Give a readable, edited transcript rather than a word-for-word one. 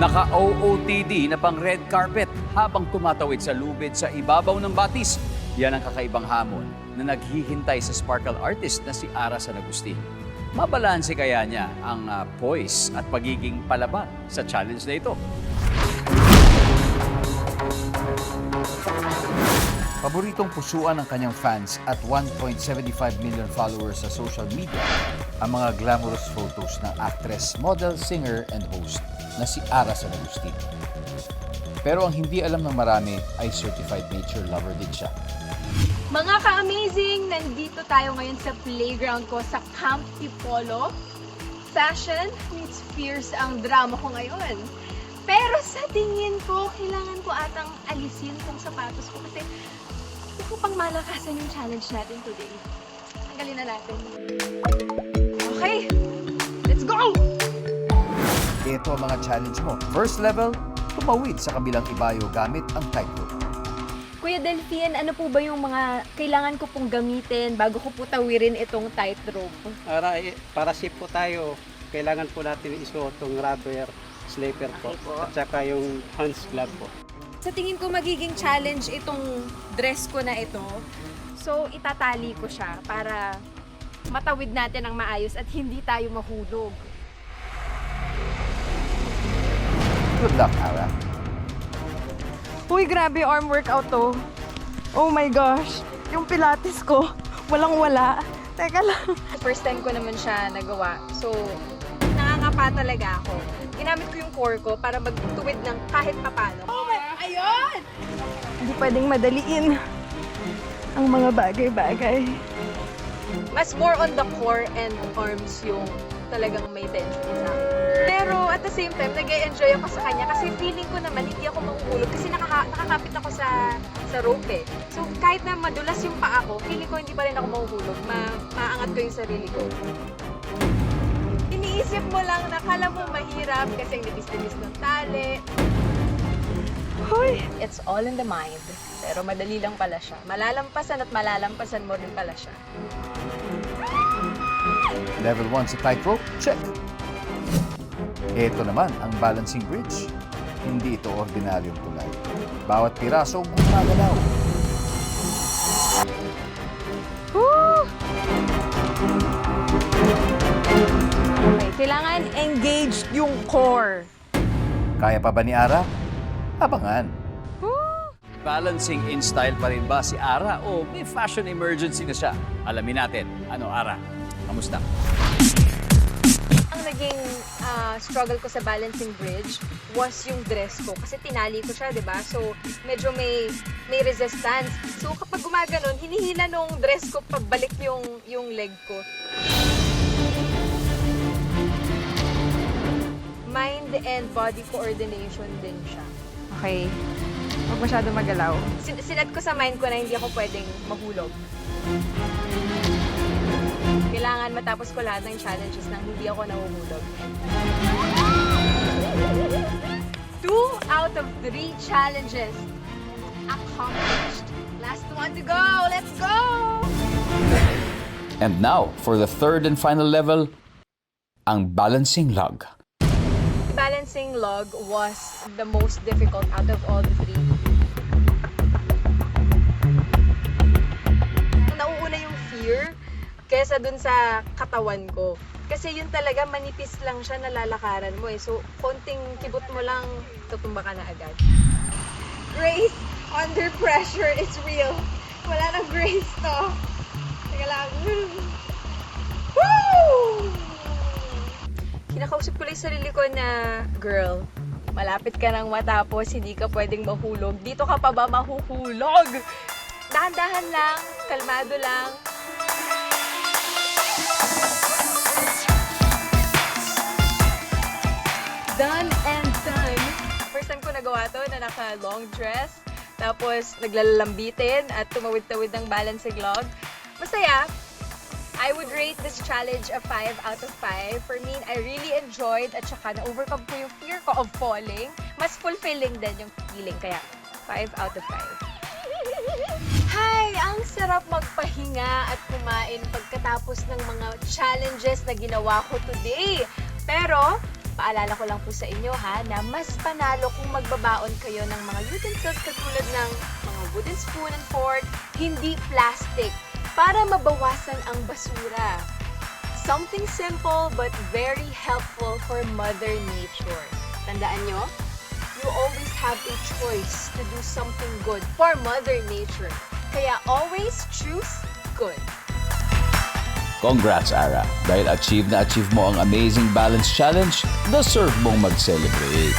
Naka-OOTD na pang red carpet habang tumatawid sa lubid sa ibabaw ng batis. Yan ang kakaibang hamon na naghihintay sa sparkle artist na si Ara San Agustin. Mabalanse kaya niya ang poise at pagiging palaban sa challenge na ito. Paboritong pusuan ng kanyang fans at 1.75 million followers sa social media ang mga glamorous photos ng actress, model, singer, and host na si Ara San Agustin. Pero ang hindi alam ng marami ay certified nature lover din siya. Mga ka-amazing! Nandito tayo ngayon sa playground ko sa Camp Tipolo. Fashion meets fierce ang drama ko ngayon. Pero sa tingin ko, kailangan ko atang alisin tong sapatos ko kasi gusto pang malakasan yung challenge natin today. Tanggalin na natin. Okay, let's go! Ito ang mga challenge mo. First level, tumawid sa kabilang ibayo gamit ang tightrope. Kuya Delphine, ano po ba yung mga kailangan ko pong gamitin bago ko po tawirin itong tightrope? Para safe po tayo, kailangan po natin isuot itong rubber slipper po, Okay po. at saka yung hands glove po. Sa tingin ko magiging challenge itong dress ko na ito. So, itatali ko siya para matawid natin ang maayos at hindi tayo mahulog. Good luck, Ara. Uy, grabe arm workout to. Oh my gosh. Yung pilates ko, walang-wala. Teka lang. First time ko naman siya nagawa. So, nangangapa talaga ako. Ginamit ko yung core ko para magtuwid ng kahit papano. Oh my, ayun! Hindi pwedeng madaliin ang mga bagay-bagay. Mas more on the core and arms yung talagang may tension sa akin. Pero at the same time, nag-e-enjoy ako sa kanya kasi feeling ko naman hindi ako mahuhulog kasi nakakapit ako sa rope eh. So kahit na madulas yung paa ko, feeling ko hindi pa rin ako mahuhulog. Maangat ko yung sarili ko. Iniisip mo lang na kala mo mahirap kasi ang nipis-nipis ng tali. Hoy! It's all in the mind. Pero madali lang pala siya. Malalampasan at malalampasan mo rin pala siya. Level 1 sa tightrope, check. Ito naman ang balancing bridge. Hindi ito ordinaryong tulay. Bawat piraso gumagalaw. Woo! Okay, kailangan engaged yung core. Kaya pa ba ni Ara? Abangan. Balancing in style pa rin ba si Ara o may fashion emergency na siya? Alamin natin. Ano, Ara? Kamusta? Ang naging struggle ko sa balancing bridge was yung dress ko. Kasi tinali ko siya, di ba? So, medyo may resistance. So, kapag gumaganon, hinihila nung dress ko pabalik yung leg ko. Mind and body coordination din siya. Okay. Huwag masyado magalaw. Sinat ko sa mind ko na hindi ako pwedeng mahulog. Kailangan matapos ko lahat ng challenges nang hindi ako nahuhulog. 2 out of 3 challenges accomplished. Last one to go. Let's go! And now, for the third and final level, ang balancing log. Balancing log was the most difficult out of all the 3. Nauuna yung fear kesa dun sa katawan ko. Kasi yun talaga, manipis lang siya, nalalakaran mo eh. So, konting kibot mo lang, tutumba ka na agad. Grace, under pressure, it's real. Wala nang grace to. Teka lang. Woo! Kinakausap ko lang yung sarili ko na, girl, malapit ka nang matapos, hindi ka pwedeng mahulog. Dito ka pa ba mahuhulog? Dahan-dahan lang, kalmado lang. Done and done. First time ko nagawa to na naka-long dress, tapos naglalambitin at tumawid-tawid ng balancing log. Masaya. I would rate this challenge a 5 out of 5. For me, I really enjoyed at saka na-overcome ko yung fear ko of falling. Mas fulfilling din yung feeling, kaya 5 out of 5. Hi! Ang sarap magpahinga at kumain pagkatapos ng mga challenges na ginawa ko today. Pero, Paalala ko lang po sa inyo ha, na mas panalo kung magbabaon kayo ng mga utensils katulad ng mga wooden spoon and fork, hindi plastic, para mabawasan ang basura. Something simple but very helpful for Mother Nature. Tandaan nyo, you always have a choice to do something good for Mother Nature. Kaya always choose good. Congrats, Ara! Dahil achieve mo ang Amazing Balance Challenge, deserve mong mag-celebrate.